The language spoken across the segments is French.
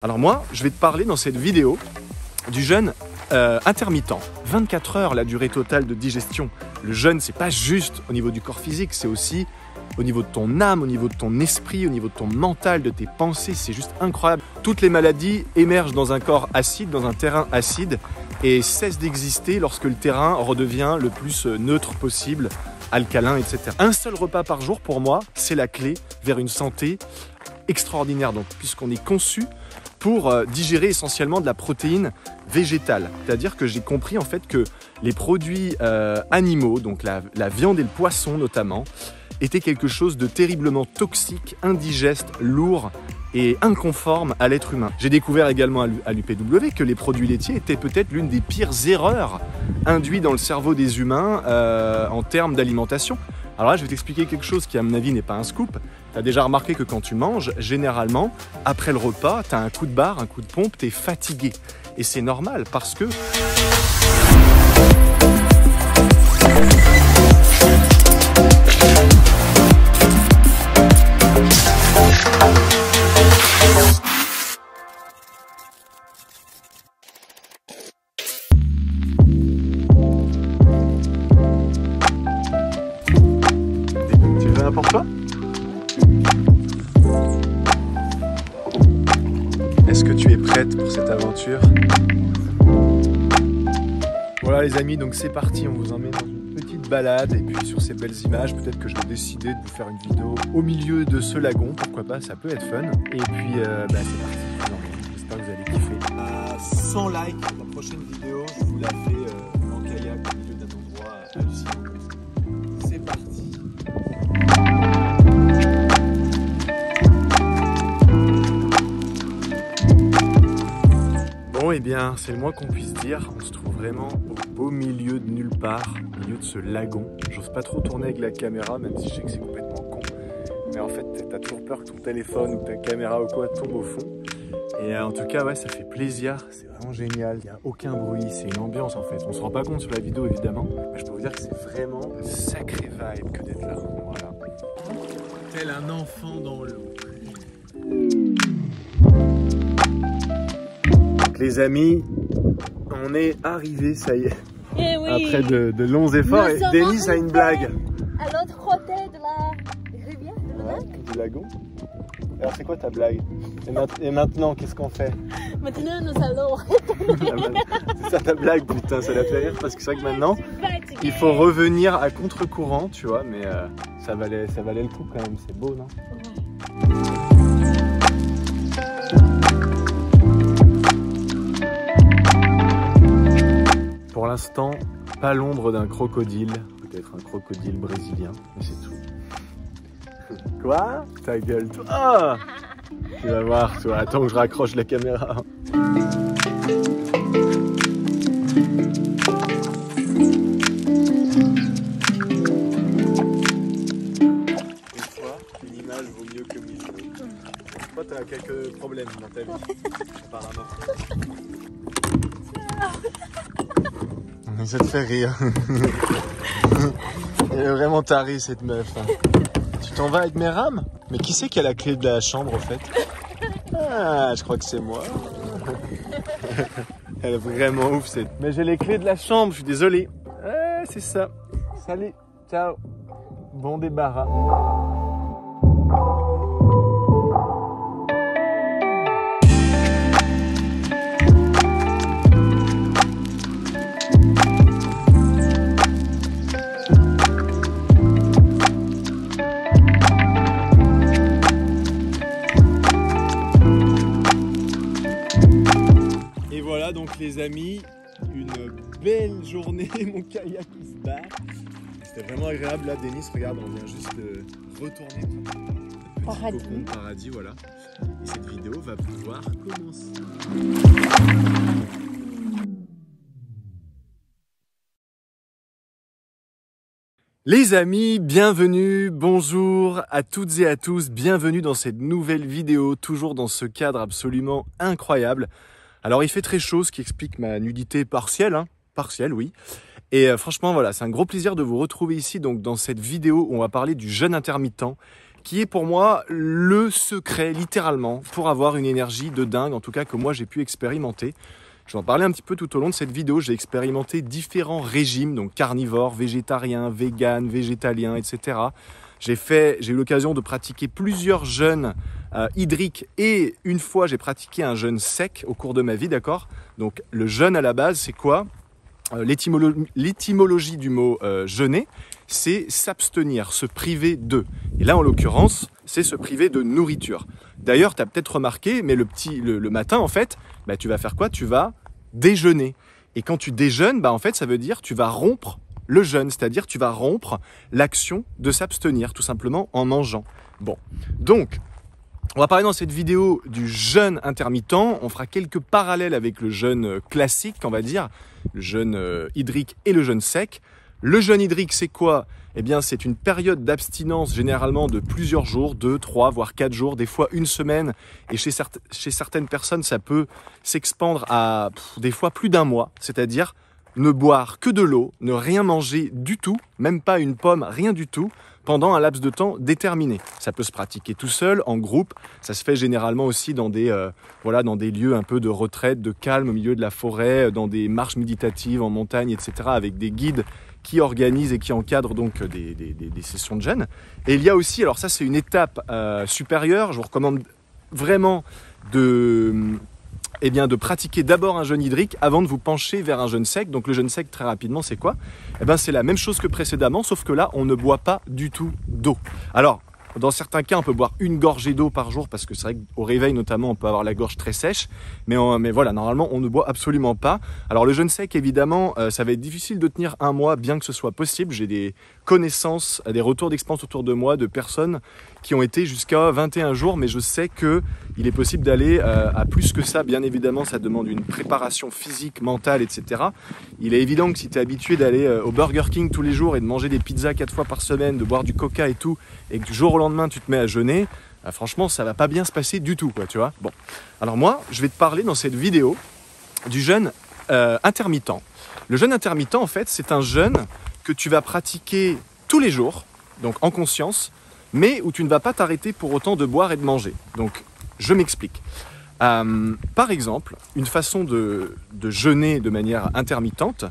Alors moi, je vais te parler dans cette vidéo du jeûne intermittent. 24 heures la durée totale de digestion. Le jeûne, c'est pas juste au niveau du corps physique, c'est aussi au niveau de ton âme, au niveau de ton esprit, au niveau de ton mental, de tes pensées. C'est juste incroyable. Toutes les maladies émergent dans un corps acide, dans un terrain acide et cessent d'exister lorsque le terrain redevient le plus neutre possible, alcalin, etc. Un seul repas par jour, pour moi, c'est la clé vers une santé extraordinaire. Donc, puisqu'on est conçu pour digérer essentiellement de la protéine végétale. C'est-à-dire que j'ai compris en fait que les produits animaux, donc la viande et le poisson notamment, étaient quelque chose de terriblement toxique, indigeste, lourd et inconforme à l'être humain. J'ai découvert également à l'UPW que les produits laitiers étaient peut-être l'une des pires erreurs induites dans le cerveau des humains en termes d'alimentation. Alors là, je vais t'expliquer quelque chose qui, à mon avis, n'est pas un scoop. Tu as déjà remarqué que quand tu manges, généralement, après le repas, tu as un coup de barre, un coup de pompe, tu es fatigué. Et c'est normal parce que... Pour toi? Est-ce que tu es prête pour cette aventure? Voilà les amis, donc c'est parti, on vous emmène dans une petite balade et puis sur ces belles images, peut-être que je vais décider de vous faire une vidéo au milieu de ce lagon, pourquoi pas, ça peut être fun. Et puis c'est parti, j'espère que vous allez kiffer. 100 likes, la prochaine vidéo, je vous la fais en kayak au milieu d'un endroit hallucinant. C'est parti. Bon, eh bien, c'est le moins qu'on puisse dire. On se trouve vraiment au beau milieu de nulle part, au milieu de ce lagon. J'ose pas trop tourner avec la caméra, même si je sais que c'est complètement con. Mais en fait, t'as toujours peur que ton téléphone ou ta caméra ou quoi tombe au fond. Et en tout cas, ouais, ça fait plaisir. C'est vraiment génial. Il n'y a aucun bruit. C'est une ambiance, en fait. On se rend pas compte sur la vidéo, évidemment. Mais je peux vous dire que c'est vraiment une sacrée vibe que d'être là. Voilà. Tel un enfant dans l'eau. Les amis, on est arrivés, ça y est, oui. Après de longs efforts. Et Denis a une blague. À l'autre côté de la rivière, du lagon. Alors c'est quoi ta blague? Et maintenant, qu'est-ce qu'on fait? Maintenant, nous allons... C'est ça ta blague, putain, ça l'a fait rire parce que c'est vrai que maintenant, il faut revenir à contre-courant, tu vois, mais ça valait le coup quand même, c'est beau, non? Pour l'instant, pas l'ombre d'un crocodile, peut-être un crocodile brésilien, mais c'est tout. Quoi? Ta gueule, toi! Tu vas voir, toi, attends que je raccroche la caméra. Une fois, une image vaut mieux que mille mots. Toi, tu as quelques problèmes dans ta vie, apparemment. Ça te fait rire. Elle est vraiment tarée cette meuf. Tu t'en vas avec mes rames? Mais qui c'est qui a la clé de la chambre en fait? Ah, je crois que c'est moi. Elle est vraiment ouf cette. Mais j'ai les clés de la chambre, je suis désolé. Ah, c'est ça. Salut, ciao. Bon débarras. Donc les amis, une belle journée, mon kayak qui se bat. C'était vraiment agréable là, Denis, regarde, on vient juste de retourner au paradis, voilà. Et cette vidéo va pouvoir commencer. Les amis, bienvenue, bonjour à toutes et à tous, bienvenue dans cette nouvelle vidéo, toujours dans ce cadre absolument incroyable. Alors il fait très chaud, ce qui explique ma nudité partielle, partielle oui. Et franchement voilà, c'est un gros plaisir de vous retrouver ici donc dans cette vidéo où on va parler du jeûne intermittent qui est pour moi le secret, littéralement, pour avoir une énergie de dingue, en tout cas que moi j'ai pu expérimenter. Je vais en parler un petit peu tout au long de cette vidéo. J'ai expérimenté différents régimes, donc carnivore, végétarien, vegan, végétalien, etc. J'ai eu l'occasion de pratiquer plusieurs jeûnes hydriques et une fois j'ai pratiqué un jeûne sec au cours de ma vie, d'accord? Donc le jeûne à la base, c'est quoi? L'étymologie du mot jeûner, c'est s'abstenir, se priver de. Et là, en l'occurrence, c'est se priver de nourriture. D'ailleurs, tu as peut-être remarqué, mais le matin, en fait, bah, tu vas faire quoi? Tu vas déjeuner. Et quand tu déjeunes, bah, en fait, ça veut dire tu vas rompre le jeûne, c'est-à-dire tu vas rompre l'action de s'abstenir, tout simplement en mangeant. Bon, donc, on va parler dans cette vidéo du jeûne intermittent. On fera quelques parallèles avec le jeûne classique, on va dire, le jeûne hydrique et le jeûne sec. Le jeûne hydrique, c'est quoi? Eh bien, c'est une période d'abstinence généralement de plusieurs jours, 2, 3, voire 4 jours, des fois une semaine. Et chez certaines personnes, ça peut s'expandre à des fois plus d'un mois, c'est-à-dire ne boire que de l'eau, ne rien manger du tout, même pas une pomme, rien du tout, pendant un laps de temps déterminé. Ça peut se pratiquer tout seul, en groupe. Ça se fait généralement aussi dans des lieux un peu de retraite, de calme, au milieu de la forêt, dans des marches méditatives en montagne, etc., avec des guides qui organisent et qui encadrent donc des sessions de jeûne. Et il y a aussi, alors ça c'est une étape supérieure, je vous recommande vraiment de pratiquer d'abord un jeûne hydrique avant de vous pencher vers un jeûne sec. Donc le jeûne sec, très rapidement, c'est quoi? Eh bien, c'est la même chose que précédemment, sauf que là, on ne boit pas du tout d'eau. Alors, dans certains cas, on peut boire une gorgée d'eau par jour, parce que c'est vrai qu'au réveil, notamment, on peut avoir la gorge très sèche. Mais voilà, normalement, on ne boit absolument pas. Alors le jeûne sec, évidemment, ça va être difficile de tenir un mois, bien que ce soit possible. J'ai des connaissances, des retours d'expérience autour de moi, de personnes qui ont été jusqu'à 21 jours, mais je sais qu'il est possible d'aller à plus que ça. Bien évidemment, ça demande une préparation physique, mentale, etc. Il est évident que si tu es habitué d'aller au Burger King tous les jours et de manger des pizzas 4 fois par semaine, de boire du coca et tout, et que du jour au lendemain, tu te mets à jeûner, franchement, ça va pas bien se passer du tout, quoi, tu vois. Bon, alors moi, je vais te parler dans cette vidéo du jeûne intermittent. Le jeûne intermittent, en fait, c'est un jeûne que tu vas pratiquer tous les jours, donc en conscience, mais où tu ne vas pas t'arrêter pour autant de boire et de manger. Donc, je m'explique. Par exemple, une façon de jeûner de manière intermittente,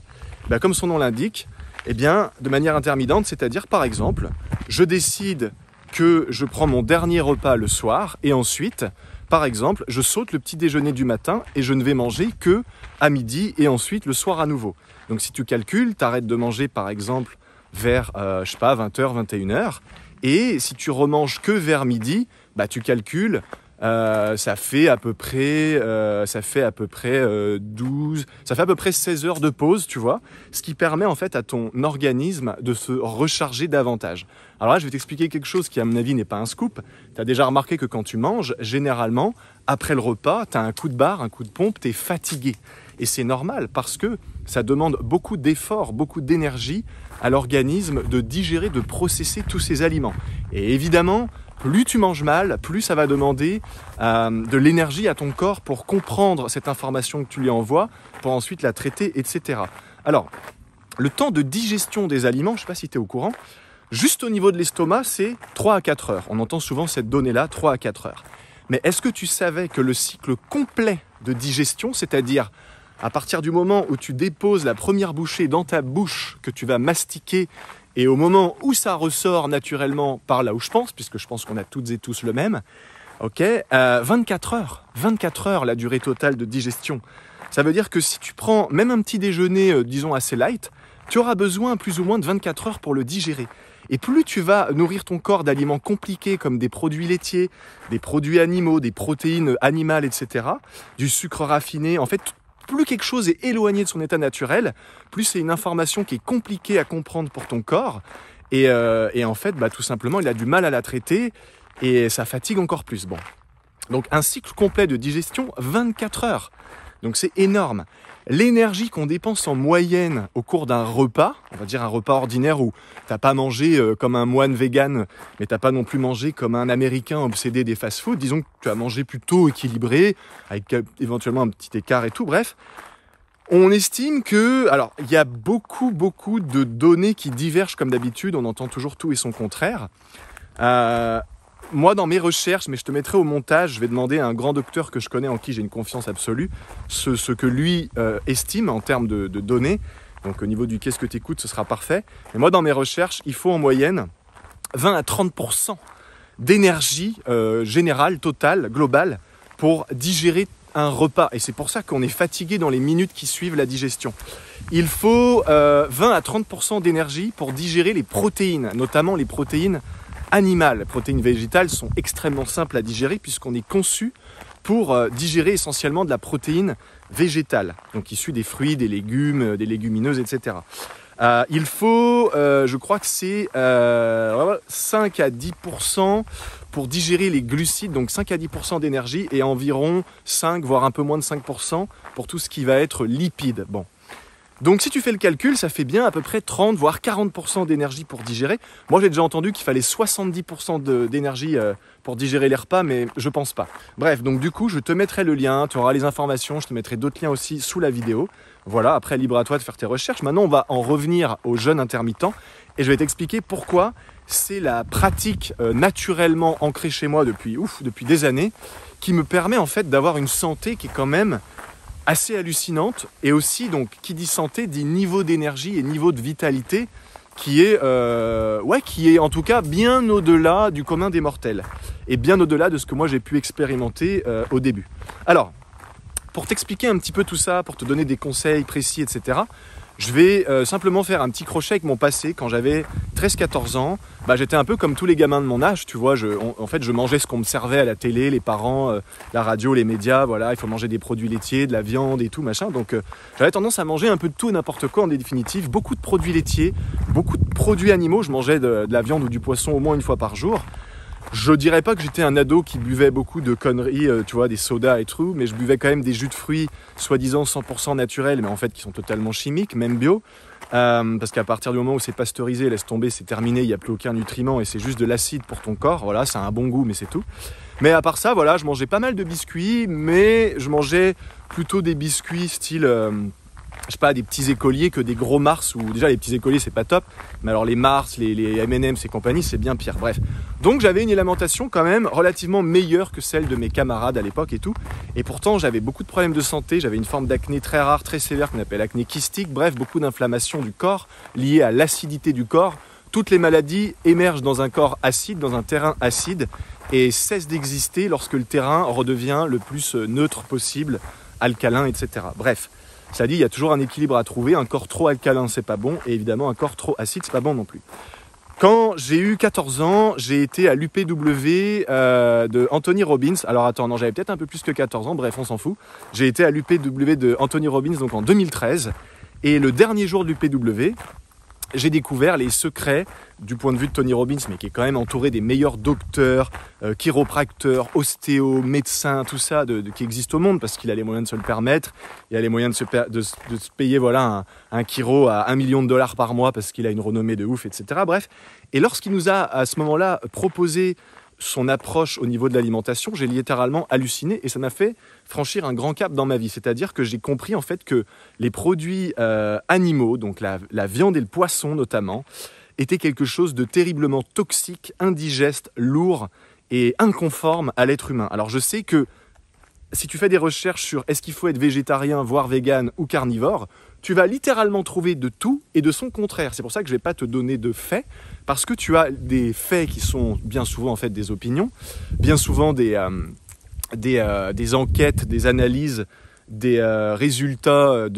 comme son nom l'indique, eh bien, de manière intermittente, c'est-à-dire, par exemple, je décide que je prends mon dernier repas le soir et ensuite, par exemple, je saute le petit déjeuner du matin et je ne vais manger que à midi et ensuite le soir à nouveau. Donc, si tu calcules, tu arrêtes de manger, par exemple, vers, 20h, 21h. Et si tu remanges que vers midi, tu calcules, ça fait à peu près 16 heures de pause, tu vois, ce qui permet en fait à ton organisme de se recharger davantage. Alors là, je vais t'expliquer quelque chose qui, à mon avis, n'est pas un scoop. Tu as déjà remarqué que quand tu manges, généralement, après le repas, tu as un coup de barre, un coup de pompe, tu es fatigué. Et c'est normal parce que ça demande beaucoup d'efforts, beaucoup d'énergie à l'organisme de digérer, de processer tous ces aliments. Et évidemment, plus tu manges mal, plus ça va demander de l'énergie à ton corps pour comprendre cette information que tu lui envoies, pour ensuite la traiter, etc. Alors, le temps de digestion des aliments, je ne sais pas si tu es au courant, juste au niveau de l'estomac, c'est 3 à 4 heures. On entend souvent cette donnée-là, 3 à 4 heures. Mais est-ce que tu savais que le cycle complet de digestion, c'est-à-dire à partir du moment où tu déposes la première bouchée dans ta bouche, que tu vas mastiquer, et au moment où ça ressort naturellement par là où je pense, puisque je pense qu'on a toutes et tous le même, 24 heures la durée totale de digestion. Ça veut dire que si tu prends même un petit déjeuner, disons assez light, tu auras besoin plus ou moins de 24 heures pour le digérer. Et plus tu vas nourrir ton corps d'aliments compliqués comme des produits laitiers, des produits animaux, des protéines animales, etc., du sucre raffiné, en fait, plus quelque chose est éloigné de son état naturel, plus c'est une information qui est compliquée à comprendre pour ton corps. Et en fait, tout simplement, il a du mal à la traiter et ça fatigue encore plus. Bon. Donc un cycle complet de digestion, 24 heures. Donc c'est énorme. L'énergie qu'on dépense en moyenne au cours d'un repas, on va dire un repas ordinaire où t'as pas mangé comme un moine vegan, mais t'as pas non plus mangé comme un Américain obsédé des fast-foods, disons que tu as mangé plutôt équilibré, avec éventuellement un petit écart et tout, bref. On estime que, alors il y a beaucoup de données qui divergent comme d'habitude, on entend toujours tout et son contraire. moi, dans mes recherches, mais je te mettrai au montage, je vais demander à un grand docteur que je connais, en qui j'ai une confiance absolue, ce que lui estime en termes de données. Donc au niveau du qu'est-ce que tu écoutes, ce sera parfait. Mais moi, dans mes recherches, il faut en moyenne 20 à 30% d'énergie générale, totale, globale, pour digérer un repas. Et c'est pour ça qu'on est fatigué dans les minutes qui suivent la digestion. Il faut 20 à 30% d'énergie pour digérer les protéines, notamment les protéines animales. Les protéines végétales sont extrêmement simples à digérer puisqu'on est conçu pour digérer essentiellement de la protéine végétale, donc issue des fruits, des légumes, des légumineuses, etc. Il faut, je crois que c'est 5 à 10% pour digérer les glucides, donc 5 à 10% d'énergie et environ 5, voire un peu moins de 5% pour tout ce qui va être lipides. Bon. Donc si tu fais le calcul, ça fait bien à peu près 30 voire 40% d'énergie pour digérer. Moi j'ai déjà entendu qu'il fallait 70% d'énergie pour digérer les repas, mais je pense pas. Bref, donc du coup je te mettrai le lien, tu auras les informations, je te mettrai d'autres liens aussi sous la vidéo. Voilà, après libre à toi de faire tes recherches. Maintenant on va en revenir au jeûne intermittent et je vais t'expliquer pourquoi c'est la pratique naturellement ancrée chez moi depuis des années qui me permet en fait d'avoir une santé qui est quand même assez hallucinante, et aussi, donc, qui dit santé, dit niveau d'énergie et niveau de vitalité qui est en tout cas bien au-delà du commun des mortels, et bien au-delà de ce que moi j'ai pu expérimenter au début. Alors, pour t'expliquer un petit peu tout ça, pour te donner des conseils précis, etc., je vais simplement faire un petit crochet avec mon passé. Quand j'avais 13-14 ans, j'étais un peu comme tous les gamins de mon âge, tu vois. En fait, je mangeais ce qu'on me servait à la télé, les parents, la radio, les médias, voilà. Il faut manger des produits laitiers, de la viande et tout, machin. Donc, j'avais tendance à manger un peu de tout et n'importe quoi, en définitive. Beaucoup de produits laitiers, beaucoup de produits animaux. Je mangeais de la viande ou du poisson au moins une fois par jour. Je dirais pas que j'étais un ado qui buvait beaucoup de conneries, tu vois, des sodas et tout, mais je buvais quand même des jus de fruits, soi-disant 100% naturels, mais en fait qui sont totalement chimiques, même bio, parce qu'à partir du moment où c'est pasteurisé, laisse tomber, c'est terminé, il n'y a plus aucun nutriment et c'est juste de l'acide pour ton corps, voilà, ça a un bon goût, mais c'est tout. Mais à part ça, voilà, je mangeais pas mal de biscuits, mais je mangeais plutôt des biscuits style... je sais pas, des petits écoliers que des gros Mars, ou déjà les petits écoliers c'est pas top, mais alors les Mars, les M&M's et compagnie c'est bien pire, bref. Donc j'avais une alimentation quand même relativement meilleure que celle de mes camarades à l'époque et tout, et pourtant j'avais beaucoup de problèmes de santé, j'avais une forme d'acné très rare, très sévère qu'on appelle acné kystique, bref, beaucoup d'inflammation du corps liée à l'acidité du corps. Toutes les maladies émergent dans un corps acide, dans un terrain acide, et cessent d'exister lorsque le terrain redevient le plus neutre possible, alcalin, etc. Bref. Ça dit, il y a toujours un équilibre à trouver. Un corps trop alcalin, c'est pas bon. Et évidemment, un corps trop acide, c'est pas bon non plus. Quand j'ai eu 14 ans, j'ai été à l'UPW de Anthony Robbins. Alors attends, non, j'avais peut-être un peu plus que 14 ans. Bref, on s'en fout. J'ai été à l'UPW de Anthony Robbins donc en 2013. Et le dernier jour de l'UPW, j'ai découvert les secrets du point de vue de Tony Robbins, mais qui est quand même entouré des meilleurs docteurs, chiropracteurs, ostéos, médecins, tout ça qui existe au monde, parce qu'il a les moyens de se le permettre, il a les moyens de se payer voilà, un chiro à $1 million par mois, parce qu'il a une renommée de ouf, etc. Bref, et lorsqu'il nous a à ce moment-là proposé son approche au niveau de l'alimentation, j'ai littéralement halluciné et ça m'a fait franchir un grand cap dans ma vie. C'est-à-dire que j'ai compris en fait que les produits animaux, donc la viande et le poisson notamment, étaient quelque chose de terriblement toxique, indigeste, lourd et inconforme à l'être humain. Alors je sais que si tu fais des recherches sur est-ce qu'il faut être végétarien, voire vegan ou carnivore, tu vas littéralement trouver de tout et de son contraire. C'est pour ça que je ne vais pas te donner de faits, parce que tu as des faits qui sont bien souvent en fait des opinions, bien souvent des enquêtes, des analyses, des résultats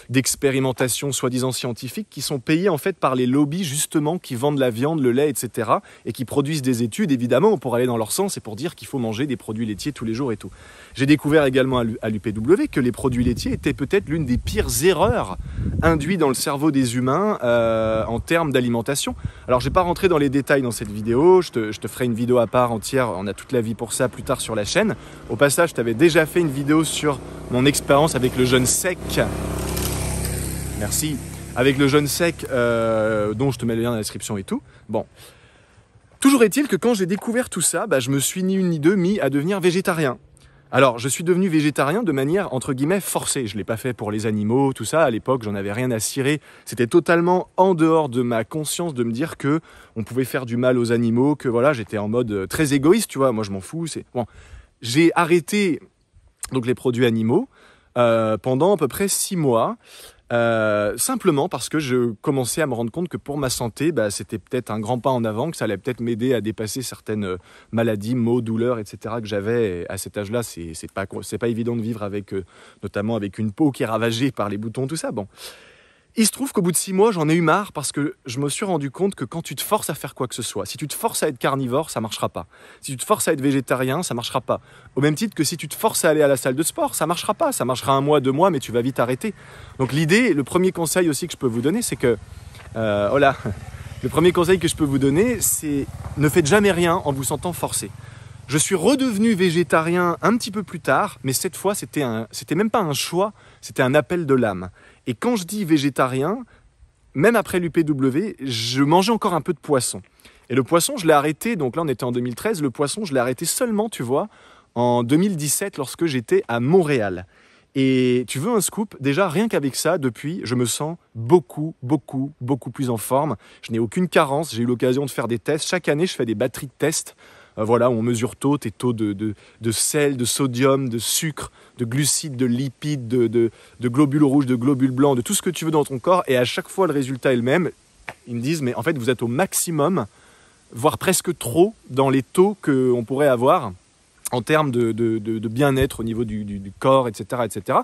d'expérimentation soi-disant scientifiques qui sont payés en fait par les lobbies justement qui vendent la viande, le lait, etc. et qui produisent des études évidemment pour aller dans leur sens et pour dire qu'il faut manger des produits laitiers tous les jours et tout. J'ai découvert également à l'UPW que les produits laitiers étaient peut-être l'une des pires erreurs induites dans le cerveau des humains en termes d'alimentation. Alors je ne vais pas rentrer dans les détails dans cette vidéo, je te ferai une vidéo à part entière, on a toute la vie pour ça plus tard sur la chaîne. Au passage, je t'avais déjà fait une vidéo sur mon expérience avec le jeûne sec. Merci. Avec le jeûne sec, dont je te mets le lien dans la description et tout. Bon. Toujours est-il que quand j'ai découvert tout ça, je me suis ni une ni deux mis à devenir végétarien. Alors, je suis devenu végétarien de manière, entre guillemets, forcée. Je ne l'ai pas fait pour les animaux, tout ça. À l'époque, j'en avais rien à cirer. C'était totalement en dehors de ma conscience de me dire que on pouvait faire du mal aux animaux, que voilà, j'étais en mode très égoïste, tu vois. Moi, je m'en fous. Bon. J'ai arrêté donc, les produits animaux pendant à peu près 6 mois. Simplement parce que je commençais à me rendre compte que pour ma santé, c'était peut-être un grand pas en avant, que ça allait peut-être m'aider à dépasser certaines maladies, maux, douleurs, etc. que j'avais. Et à cet âge-là, c'est pas évident de vivre avec, notamment avec une peau qui est ravagée par les boutons, tout ça. Bon. Il se trouve qu'au bout de 6 mois, j'en ai eu marre parce que je me suis rendu compte que quand tu te forces à faire quoi que ce soit, si tu te forces à être carnivore, ça marchera pas. Si tu te forces à être végétarien, ça marchera pas. Au même titre que si tu te forces à aller à la salle de sport, ça marchera pas. Ça marchera 1 mois, 2 mois, mais tu vas vite arrêter. Donc l'idée, le premier conseil aussi que je peux vous donner, c'est que... Le premier conseil que je peux vous donner, c'est ne faites jamais rien en vous sentant forcé. Je suis redevenu végétarien un petit peu plus tard, mais cette fois, c'était même pas un choix, c'était un appel de l'âme. Et quand je dis végétarien, même après l'UPW, je mangeais encore un peu de poisson. Et le poisson, je l'ai arrêté, donc là on était en 2013, le poisson, je l'ai arrêté seulement, tu vois, en 2017 lorsque j'étais à Montréal. Et tu veux un scoop? Déjà, rien qu'avec ça, depuis, je me sens beaucoup plus en forme. Je n'ai aucune carence, j'ai eu l'occasion de faire des tests. Chaque année, je fais des batteries de tests. Voilà, où on mesure tes taux de sel, de sodium, de sucre, de glucides, de lipides, de globules rouges, de globules blancs, de tout ce que tu veux dans ton corps. Et à chaque fois, le résultat est le même. Ils me disent, mais en fait, vous êtes au maximum, voire presque trop, dans les taux qu'on pourrait avoir en termes de bien-être au niveau du corps, etc., etc.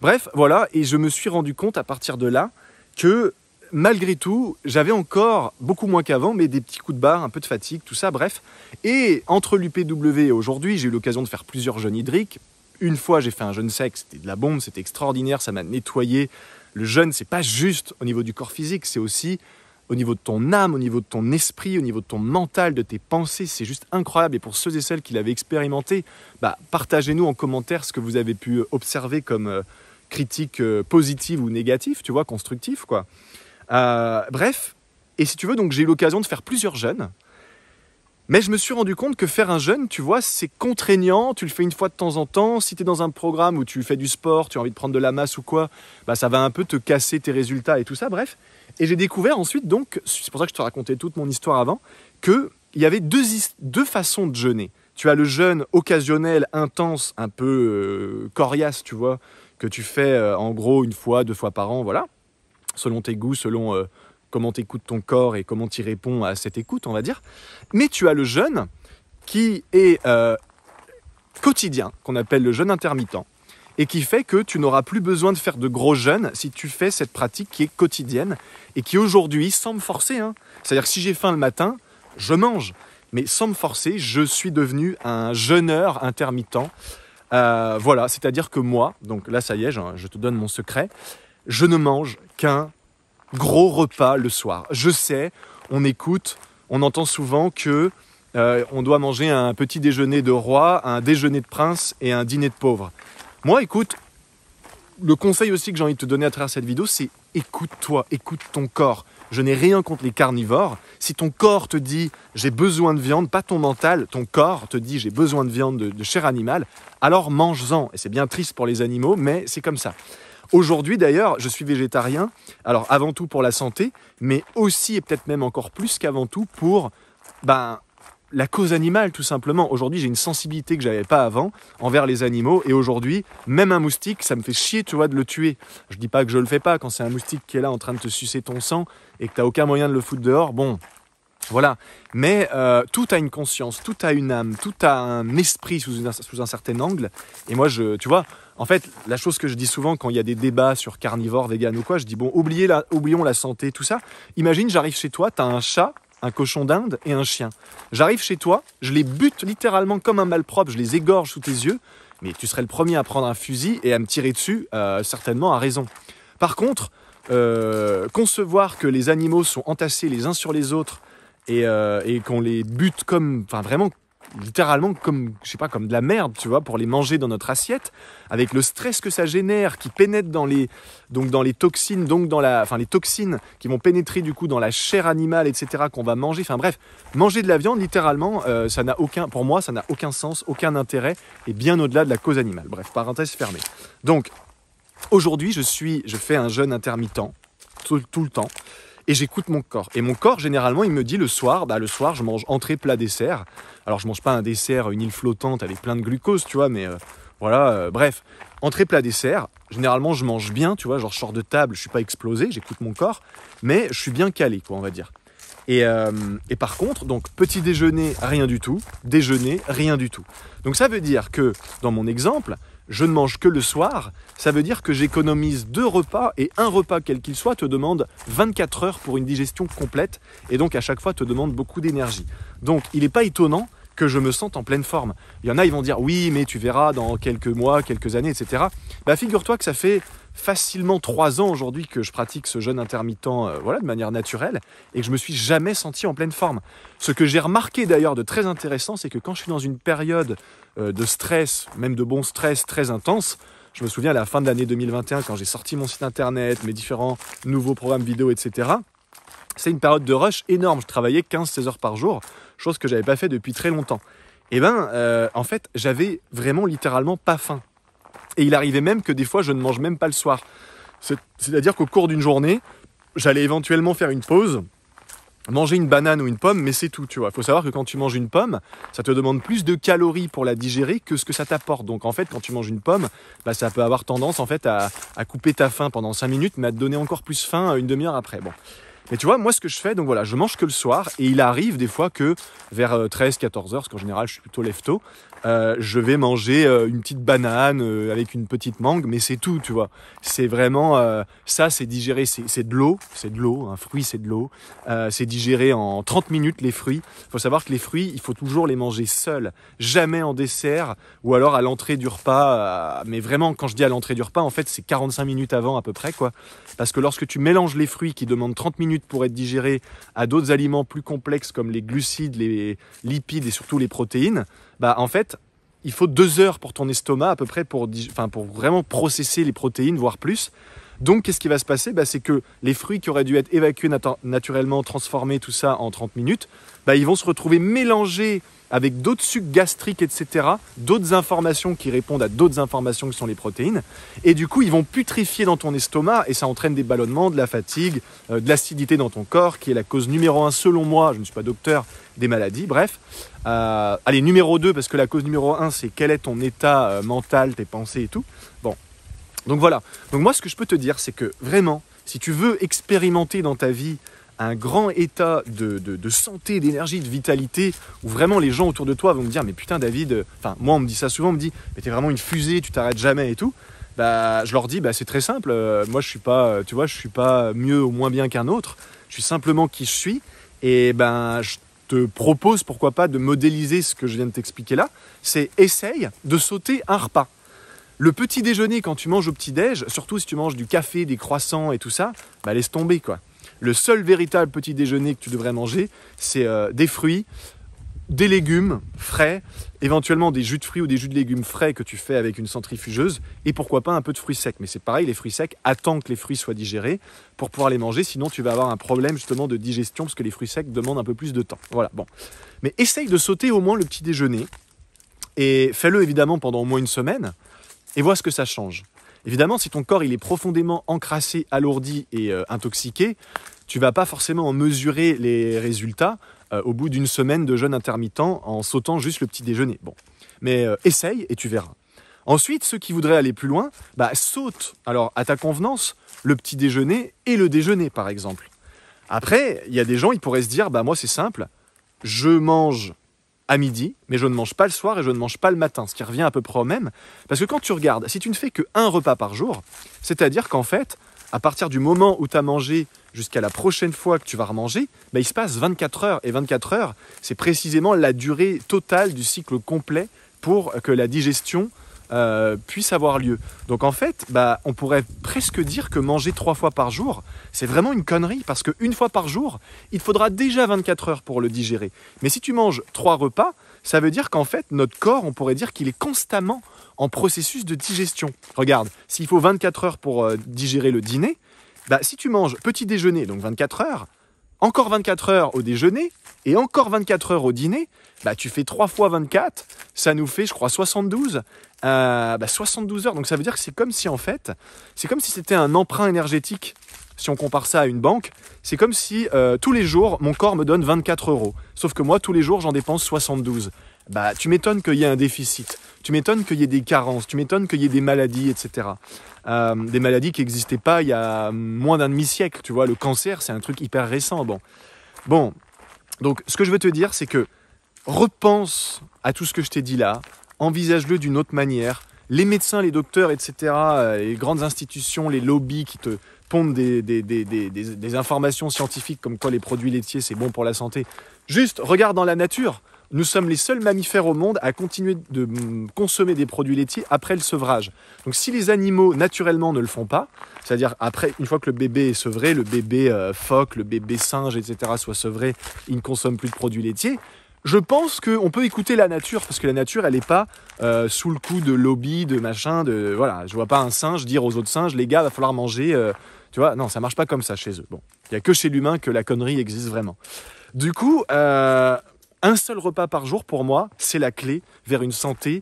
Bref, voilà. Et je me suis rendu compte à partir de là que malgré tout, j'avais encore, beaucoup moins qu'avant, mais des petits coups de barre, un peu de fatigue, tout ça, bref. Et entre l'UPW et aujourd'hui, j'ai eu l'occasion de faire plusieurs jeûnes hydriques. Une fois, j'ai fait un jeûne sec, c'était de la bombe, c'était extraordinaire, ça m'a nettoyé. Le jeûne, c'est pas juste au niveau du corps physique, c'est aussi au niveau de ton âme, au niveau de ton esprit, au niveau de ton mental, de tes pensées. C'est juste incroyable. Et pour ceux et celles qui l'avaient expérimenté, partagez-nous en commentaire ce que vous avez pu observer comme critique positive ou négative, tu vois, constructive, quoi. Bref, et si tu veux, donc j'ai eu l'occasion de faire plusieurs jeûnes, mais je me suis rendu compte que faire un jeûne, tu vois, c'est contraignant, tu le fais une fois de temps en temps, si tu es dans un programme où tu fais du sport, tu as envie de prendre de la masse ou quoi, ça va un peu te casser tes résultats et tout ça, bref. Et j'ai découvert ensuite, donc, c'est pour ça que je te racontais toute mon histoire avant, qu'il y avait deux façons de jeûner. Tu as le jeûne occasionnel, intense, un peu coriace, tu vois, que tu fais en gros 1 fois, 2 fois par an, voilà. Selon tes goûts, selon comment t'écoutes ton corps et comment tu réponds à cette écoute, on va dire. Mais tu as le jeûne qui est quotidien, qu'on appelle le jeûne intermittent, et qui fait que tu n'auras plus besoin de faire de gros jeûnes si tu fais cette pratique qui est quotidienne et qui aujourd'hui, sans me forcer, c'est-à-dire que si j'ai faim le matin, je mange, mais sans me forcer, je suis devenu un jeûneur intermittent. Voilà, c'est-à-dire que moi, donc là ça y est, je te donne mon secret, je ne mange qu'un gros repas le soir. Je sais, on entend souvent que on doit manger un petit déjeuner de roi, un déjeuner de prince et un dîner de pauvre. Moi, écoute, le conseil aussi que j'ai envie de te donner à travers cette vidéo, c'est écoute-toi, écoute ton corps. Je n'ai rien contre les carnivores. Si ton corps te dit « j'ai besoin de viande », pas ton mental, ton corps te dit « j'ai besoin de viande de chair animale », alors mange-en. Et c'est bien triste pour les animaux, mais c'est comme ça. Aujourd'hui d'ailleurs, je suis végétarien, alors avant tout pour la santé, mais aussi et peut-être même encore plus qu'avant tout pour la cause animale tout simplement. Aujourd'hui j'ai une sensibilité que je n'avais pas avant envers les animaux et aujourd'hui, même un moustique, ça me fait chier tu vois, de le tuer. Je dis pas que je le fais pas quand c'est un moustique qui est là en train de te sucer ton sang et que tu n'as aucun moyen de le foutre dehors, bon... Voilà, mais tout a une conscience, tout a une âme, tout a un esprit sous un certain angle. Et moi, tu vois, en fait, la chose que je dis souvent quand il y a des débats sur carnivore, vegan ou quoi, je dis bon, oublions la santé, tout ça. Imagine, j'arrive chez toi, t'as un chat, un cochon d'Inde et un chien. J'arrive chez toi, je les bute littéralement comme un malpropre, je les égorge sous tes yeux, mais tu serais le premier à prendre un fusil et à me tirer dessus, certainement à raison. Par contre, concevoir que les animaux sont entassés les uns sur les autres, et qu'on les bute comme, enfin vraiment, littéralement comme, je sais pas, comme de la merde, tu vois, pour les manger dans notre assiette, avec le stress que ça génère, qui pénètre dans les toxines, les toxines qui vont pénétrer du coup dans la chair animale, etc., qu'on va manger. Enfin bref, manger de la viande, littéralement, pour moi, ça n'a aucun sens, aucun intérêt, et bien au-delà de la cause animale. Bref, parenthèse fermée. Donc, aujourd'hui, je fais un jeûne intermittent, tout le temps, et j'écoute mon corps. Et mon corps, généralement, il me dit le soir, je mange entrée, plat, dessert. Alors, je mange pas un dessert, une île flottante avec plein de glucose, tu vois, mais bref. Entrée, plat, dessert. Généralement, je mange bien, tu vois, genre je sors de table, je suis pas explosé, j'écoute mon corps, mais je suis bien calé, quoi, on va dire. Et par contre, donc, petit déjeuner, rien du tout. Déjeuner, rien du tout. Donc, ça veut dire que, dans mon exemple, je ne mange que le soir, ça veut dire que j'économise 2 repas et un repas quel qu'il soit te demande 24 heures pour une digestion complète et donc à chaque fois te demande beaucoup d'énergie. Donc il n'est pas étonnant que je me sente en pleine forme. Il y en a, ils vont dire oui mais tu verras dans quelques mois, quelques années, etc. Bah figure-toi que ça fait facilement 3 ans aujourd'hui que je pratique ce jeûne intermittent de manière naturelle et que je me suis jamais senti en pleine forme. Ce que j'ai remarqué d'ailleurs de très intéressant, c'est que quand je suis dans une période de stress, même de bon stress très intense, je me souviens à la fin de l'année 2021 quand j'ai sorti mon site internet, mes différents nouveaux programmes vidéo, etc. C'est une période de rush énorme, je travaillais 15-16 heures par jour, chose que j'avais pas fait depuis très longtemps. Et en fait, j'avais vraiment littéralement pas faim. Et il arrivait même que des fois, je ne mange même pas le soir. C'est-à-dire qu'au cours d'une journée, j'allais éventuellement faire une pause, manger une banane ou une pomme, mais c'est tout, tu vois. Il faut savoir que quand tu manges une pomme, ça te demande plus de calories pour la digérer que ce que ça t'apporte. Donc en fait, quand tu manges une pomme, ça peut avoir tendance en fait à couper ta faim pendant 5 minutes, mais à te donner encore plus faim une demi-heure après. Bon. Mais tu vois, moi ce que je fais, donc voilà, je mange que le soir et il arrive des fois que vers 13-14 heures, parce qu'en général je suis plutôt lève-tôt, je vais manger une petite banane avec une petite mangue, mais c'est tout, tu vois. C'est vraiment, ça c'est digéré, c'est de l'eau, un fruit c'est de l'eau, c'est digéré en 30 minutes les fruits. Il faut savoir que les fruits, il faut toujours les manger seuls, jamais en dessert ou alors à l'entrée du repas, mais vraiment quand je dis à l'entrée du repas, en fait c'est 45 minutes avant à peu près, quoi. Parce que lorsque tu mélanges les fruits qui demandent 30 minutes pour être digérés à d'autres aliments plus complexes comme les glucides, les lipides et surtout les protéines, en fait, il faut 2 heures pour ton estomac à peu près pour vraiment processer les protéines, voire plus. Donc, qu'est-ce qui va se passer ? C'est que les fruits qui auraient dû être évacués naturellement, transformés, tout ça en 30 minutes, ils vont se retrouver mélangés avec d'autres sucs gastriques, etc., d'autres informations qui répondent à d'autres informations qui sont les protéines. Et du coup, ils vont putréfier dans ton estomac et ça entraîne des ballonnements, de la fatigue, de l'acidité dans ton corps, qui est la cause numéro 1, selon moi, je ne suis pas docteur, des maladies, bref. Allez, numéro 2, parce que la cause numéro 1, c'est quel est ton état mental, tes pensées et tout. Bon, donc voilà. Donc moi, ce que je peux te dire, c'est que vraiment, si tu veux expérimenter dans ta vie un grand état de santé, d'énergie, de vitalité, où vraiment les gens autour de toi vont me dire « Mais putain David, moi on me dit ça souvent, on me dit « Mais t'es vraiment une fusée, tu t'arrêtes jamais et tout », je leur dis « C'est très simple, moi je suis pas, tu vois, je suis pas mieux ou moins bien qu'un autre, je suis simplement qui je suis, et je te propose, pourquoi pas, de modéliser ce que je viens de t'expliquer là, c'est essaye de sauter un repas. Le petit déjeuner, quand tu manges au petit-déj, surtout si tu manges du café, des croissants et tout ça, laisse tomber quoi. Le seul véritable petit déjeuner que tu devrais manger, c'est des fruits, des légumes frais, éventuellement des jus de fruits ou des jus de légumes frais que tu fais avec une centrifugeuse et pourquoi pas un peu de fruits secs. Mais c'est pareil, les fruits secs, attends que les fruits soient digérés pour pouvoir les manger, sinon tu vas avoir un problème justement de digestion parce que les fruits secs demandent un peu plus de temps. Voilà, bon. Mais essaye de sauter au moins le petit déjeuner et fais-le évidemment pendant au moins une semaine et vois ce que ça change. Évidemment, si ton corps il est profondément encrassé, alourdi et intoxiqué, tu ne vas pas forcément en mesurer les résultats au bout d'une semaine de jeûne intermittent en sautant juste le petit déjeuner. Bon. Mais essaye et tu verras. Ensuite, ceux qui voudraient aller plus loin, saute alors à ta convenance le petit déjeuner et le déjeuner par exemple. Après, il y a des gens, ils pourraient se dire, moi c'est simple, je mange à midi, mais je ne mange pas le soir et je ne mange pas le matin, ce qui revient à peu près au même. Parce que quand tu regardes, si tu ne fais qu'un repas par jour, c'est-à-dire qu'en fait, à partir du moment où tu as mangé jusqu'à la prochaine fois que tu vas remanger, il se passe 24 heures. Et 24 heures, c'est précisément la durée totale du cycle complet pour que la digestion puisse avoir lieu. Donc en fait, on pourrait presque dire que manger 3 fois par jour, c'est vraiment une connerie parce qu'une fois par jour, il faudra déjà 24 heures pour le digérer. Mais si tu manges 3 repas, Ça veut dire qu'en fait, notre corps, on pourrait dire qu'il est constamment en processus de digestion. Regarde, s'il faut 24 heures pour digérer le dîner, bah, si tu manges petit déjeuner, donc 24 heures, encore 24 heures au déjeuner et encore 24 heures au dîner, bah, tu fais 3 fois 24, ça nous fait, je crois, 72. 72 heures, donc ça veut dire que c'est comme si en fait, c'est comme si c'était un emprunt énergétique. Si on compare ça à une banque, c'est comme si tous les jours, mon corps me donne 24 euros. Sauf que moi, tous les jours, j'en dépense 72. Bah, tu m'étonnes qu'il y ait un déficit. Tu m'étonnes qu'il y ait des carences. Tu m'étonnes qu'il y ait des maladies, etc. Des maladies qui n'existaient pas il y a moins d'un demi-siècle. Tu vois, le cancer, c'est un truc hyper récent. Bon. Donc, ce que je veux te dire, c'est que repense à tout ce que je t'ai dit là. Envisage-le d'une autre manière. Les médecins, les docteurs, etc., les grandes institutions, les lobbies qui te pondent des informations scientifiques comme quoi les produits laitiers, c'est bon pour la santé. Juste, regarde dans la nature. Nous sommes les seuls mammifères au monde à continuer de consommer des produits laitiers après le sevrage. Donc si les animaux, naturellement, ne le font pas, c'est-à-dire après, une fois que le bébé est sevré, le bébé phoque, le bébé singe, etc., soit sevré, il ne consomme plus de produits laitiers. Je pense qu'on peut écouter la nature, parce que la nature, elle n'est pas sous le coup de lobby, de machin, de voilà. Je vois pas un singe dire aux autres singes, les gars, va falloir manger. Tu vois, non, ça marche pas comme ça chez eux. Bon, il y a que chez l'humain que la connerie existe vraiment. Du coup, un seul repas par jour, pour moi, c'est la clé vers une santé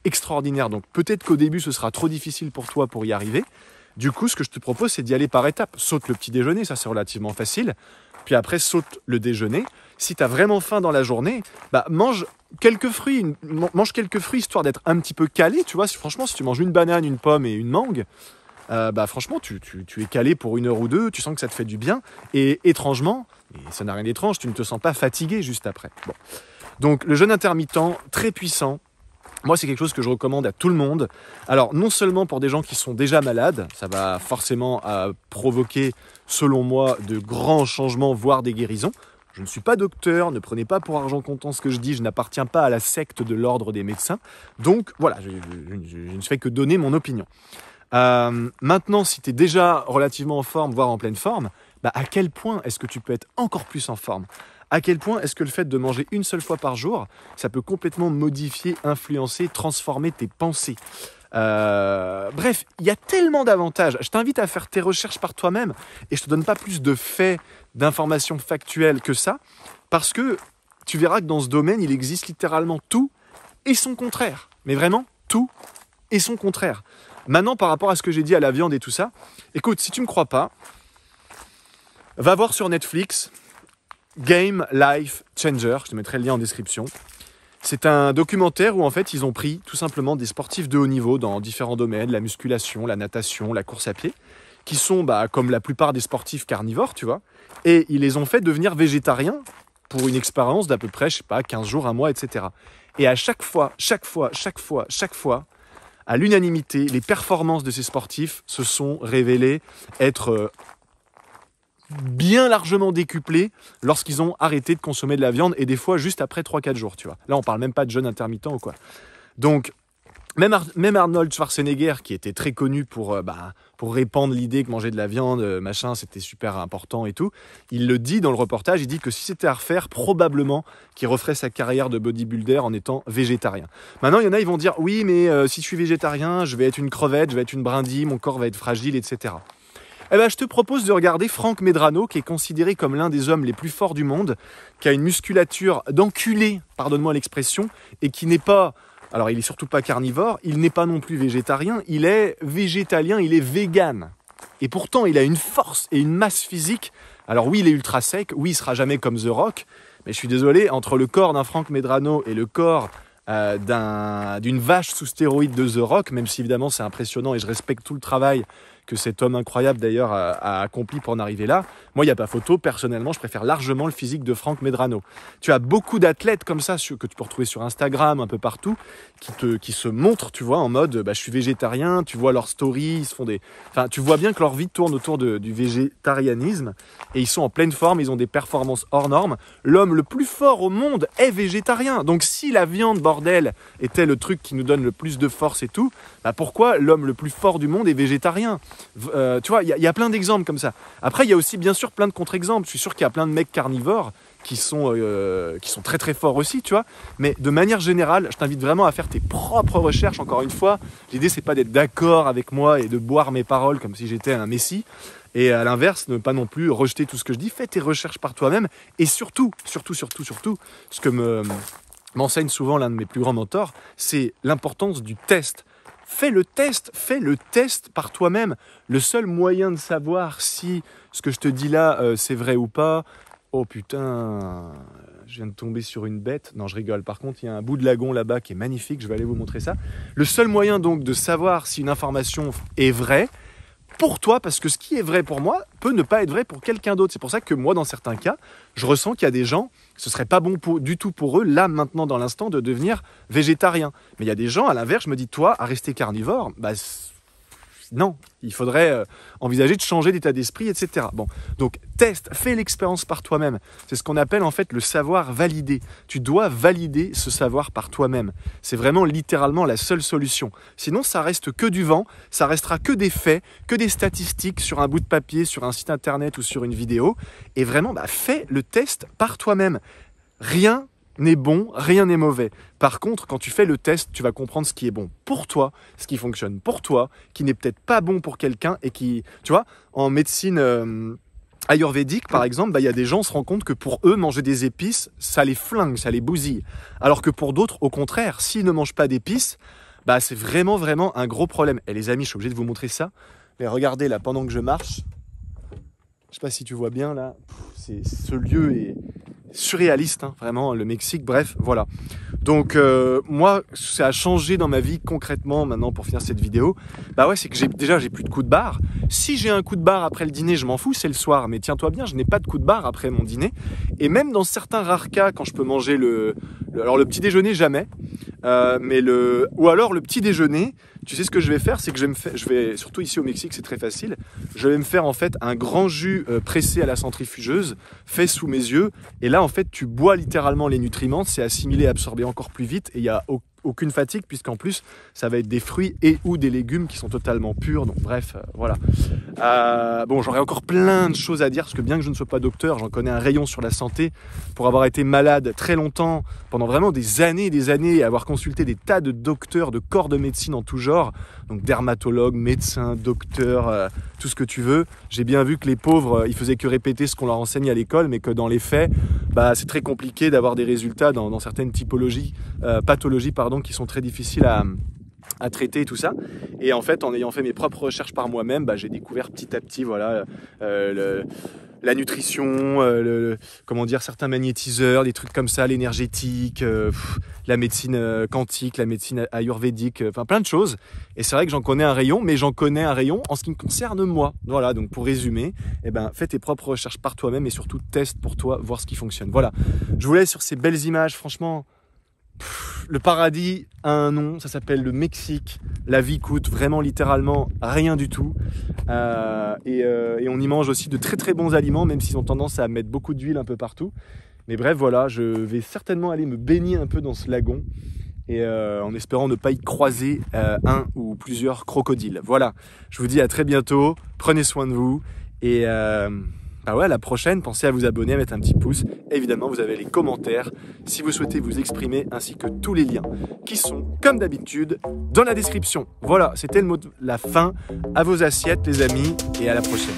extraordinaire. Donc peut-être qu'au début, ce sera trop difficile pour toi pour y arriver. Du coup, ce que je te propose, c'est d'y aller par étapes. Saute le petit déjeuner, ça c'est relativement facile. Puis après, saute le déjeuner. Si tu as vraiment faim dans la journée, bah, mange quelques fruits histoire d'être un petit peu calé. Tu vois, franchement, si tu manges une banane, une pomme et une mangue, bah, franchement, tu es calé pour 1 heure ou 2, tu sens que ça te fait du bien. Et étrangement, et ça n'a rien d'étrange, tu ne te sens pas fatigué juste après. Bon. Donc le jeûne intermittent, très puissant. Moi, c'est quelque chose que je recommande à tout le monde. Alors, non seulement pour des gens qui sont déjà malades, ça va forcément provoquer, selon moi, de grands changements, voire des guérisons. Je ne suis pas docteur, ne prenez pas pour argent comptant ce que je dis, je n'appartiens pas à la secte de l'ordre des médecins. Donc, voilà, je ne fais que donner mon opinion. Maintenant, si tu es déjà relativement en forme, voire en pleine forme, bah, à quel point est-ce que tu peux être encore plus en forme ? À quel point est-ce que le fait de manger une seule fois par jour, ça peut complètement modifier, influencer, transformer tes pensées ? Bref, il y a tellement d'avantages. Je t'invite à faire tes recherches par toi-même et je ne te donne pas plus de faits, d'informations factuelles que ça, parce que tu verras que dans ce domaine, il existe littéralement tout et son contraire. Mais vraiment, tout et son contraire. Maintenant, par rapport à ce que j'ai dit à la viande et tout ça, écoute, si tu ne me crois pas, va voir sur Netflix Game Life Changer, je te mettrai le lien en description. C'est un documentaire où en fait ils ont pris tout simplement des sportifs de haut niveau dans différents domaines, la musculation, la natation, la course à pied, qui sont comme la plupart des sportifs carnivores, tu vois, et ils les ont fait devenir végétariens pour une expérience d'à peu près, 15 jours, 1 mois, etc. Et à chaque fois, à l'unanimité, les performances de ces sportifs se sont révélées être bien largement décuplés lorsqu'ils ont arrêté de consommer de la viande et des fois juste après 3-4 jours, tu vois. Là, on parle même pas de jeûne intermittent ou quoi. Donc, même Arnold Schwarzenegger, qui était très connu pour répandre l'idée que manger de la viande, machin, c'était super important et tout, il le dit dans le reportage, il dit que si c'était à refaire, probablement qu'il referait sa carrière de bodybuilder en étant végétarien. Maintenant, il y en a, ils vont dire, oui, mais si je suis végétarien, je vais être une crevette, je vais être une brindille, mon corps va être fragile, etc. Eh ben, je te propose de regarder Frank Medrano, qui est considéré comme l'un des hommes les plus forts du monde, qui a une musculature d'enculé, pardonne-moi l'expression, et qui n'est pas... Alors, il est surtout pas carnivore, il n'est pas non plus végétarien, il est végétalien, il est vegan. Et pourtant, il a une force et une masse physique. Alors oui, il est ultra sec, oui, il sera jamais comme The Rock, mais je suis désolé, entre le corps d'un Frank Medrano et le corps d'une vache sous stéroïdes de The Rock, même si évidemment c'est impressionnant et je respecte tout le travail que cet homme incroyable d'ailleurs a accompli pour en arriver là. Moi, il n'y a pas photo. Personnellement, je préfère largement le physique de Frank Medrano. Tu as beaucoup d'athlètes comme ça que tu peux retrouver sur Instagram, un peu partout, qui se montrent, tu vois, en mode je suis végétarien. Tu vois leurs stories, ils se font tu vois bien que leur vie tourne autour du végétarianisme et ils sont en pleine forme, ils ont des performances hors normes. L'homme le plus fort au monde est végétarien. Donc si la viande, bordel, était le truc qui nous donne le plus de force et tout, pourquoi l'homme le plus fort du monde est végétarien ? Tu vois, il y a plein d'exemples comme ça. Après, il y a aussi bien sûr plein de contre-exemples. Je suis sûr qu'il y a plein de mecs carnivores qui sont très très forts aussi, tu vois. Mais de manière générale, je t'invite vraiment à faire tes propres recherches. Encore une fois, l'idée c'est pas d'être d'accord avec moi et de boire mes paroles comme si j'étais un messie. Et à l'inverse, ne pas non plus rejeter tout ce que je dis. Fais tes recherches par toi-même. Et surtout, ce que m'enseigne souvent l'un de mes plus grands mentors, c'est l'importance du test. Fais le test par toi-même. Le seul moyen de savoir si ce que je te dis là, c'est vrai ou pas. Oh putain, je viens de tomber sur une bête. Non, je rigole. Par contre, il y a un bout de lagon là-bas qui est magnifique. Je vais aller vous montrer ça. Le seul moyen donc de savoir si une information est vraie, pour toi, parce que ce qui est vrai pour moi peut ne pas être vrai pour quelqu'un d'autre. C'est pour ça que moi, dans certains cas, je ressens qu'il y a des gens, ce serait pas bon du tout pour eux, là, maintenant, dans l'instant, de devenir végétarien. Mais il y a des gens, à l'inverse, je me dis, toi, à rester carnivore, bah, non, il faudrait envisager de changer d'état d'esprit, etc. Bon, donc teste, fais l'expérience par toi-même. C'est ce qu'on appelle en fait le savoir validé. Tu dois valider ce savoir par toi-même. C'est vraiment littéralement la seule solution. Sinon, ça reste que du vent, ça restera que des faits, que des statistiques sur un bout de papier, sur un site internet ou sur une vidéo. Et vraiment, fais le test par toi-même. Rien n'est bon, rien n'est mauvais. Par contre, quand tu fais le test, tu vas comprendre ce qui est bon pour toi, ce qui fonctionne pour toi, qui n'est peut-être pas bon pour quelqu'un et qui, tu vois, en médecine ayurvédique, par exemple, il y a des gens, on se rend compte que pour eux, manger des épices, ça les flingue, ça les bousille. Alors que pour d'autres, au contraire, s'ils ne mangent pas d'épices, c'est vraiment, vraiment un gros problème. Et les amis, je suis obligé de vous montrer ça. Mais regardez là, pendant que je marche, je sais pas si tu vois bien là, ce lieu est surréaliste, hein, vraiment, le Mexique, bref, voilà. Donc moi, ça a changé dans ma vie concrètement maintenant pour finir cette vidéo. C'est que j'ai plus de coup de barre. Si j'ai un coup de barre après le dîner, je m'en fous, c'est le soir. Mais tiens-toi bien, je n'ai pas de coup de barre après mon dîner. Et même dans certains rares cas, quand je peux manger alors le petit déjeuner, jamais. Ou alors le petit déjeuner, tu sais ce que je vais faire, c'est que je vais, surtout ici au Mexique, c'est très facile, je vais me faire en fait un grand jus pressé à la centrifugeuse, fait sous mes yeux, et là en fait tu bois littéralement les nutriments, c'est assimilé, absorbé encore plus vite, et il n'y a aucune fatigue, puisqu'en plus ça va être des fruits et ou des légumes qui sont totalement purs, donc bref, voilà. J'aurais encore plein de choses à dire, parce que bien que je ne sois pas docteur, j'en connais un rayon sur la santé, pour avoir été malade très longtemps, pendant vraiment des années et des années, et avoir consulté des tas de docteurs, de corps de médecine en tout genre, donc dermatologues, médecins, docteurs, tout ce que tu veux. J'ai bien vu que les pauvres, ils faisaient que répéter ce qu'on leur enseignait à l'école, mais que dans les faits, c'est très compliqué d'avoir des résultats dans certaines pathologies, qui sont très difficiles à traiter et tout ça. Et en fait, en ayant fait mes propres recherches par moi-même, j'ai découvert petit à petit, voilà, la nutrition, certains magnétiseurs, des trucs comme ça, l'énergétique, la médecine quantique, la médecine ayurvédique, plein de choses. Et c'est vrai que j'en connais un rayon, mais j'en connais un rayon en ce qui me concerne moi. Voilà, donc pour résumer, fais tes propres recherches par toi-même et surtout teste pour toi, voir ce qui fonctionne. Voilà, je vous laisse sur ces belles images, franchement. Le paradis a un nom, ça s'appelle le Mexique. La vie coûte vraiment littéralement rien du tout, et on y mange aussi de très très bons aliments, même s'ils ont tendance à mettre beaucoup d'huile un peu partout. Mais bref, voilà, je vais certainement aller me baigner un peu dans ce lagon, et en espérant ne pas y croiser un ou plusieurs crocodiles. Voilà, je vous dis à très bientôt, prenez soin de vous, et à la prochaine, pensez à vous abonner, à mettre un petit pouce. Évidemment, vous avez les commentaires si vous souhaitez vous exprimer, ainsi que tous les liens qui sont, comme d'habitude, dans la description. Voilà, c'était le mot de la fin. À vos assiettes, les amis, et à la prochaine.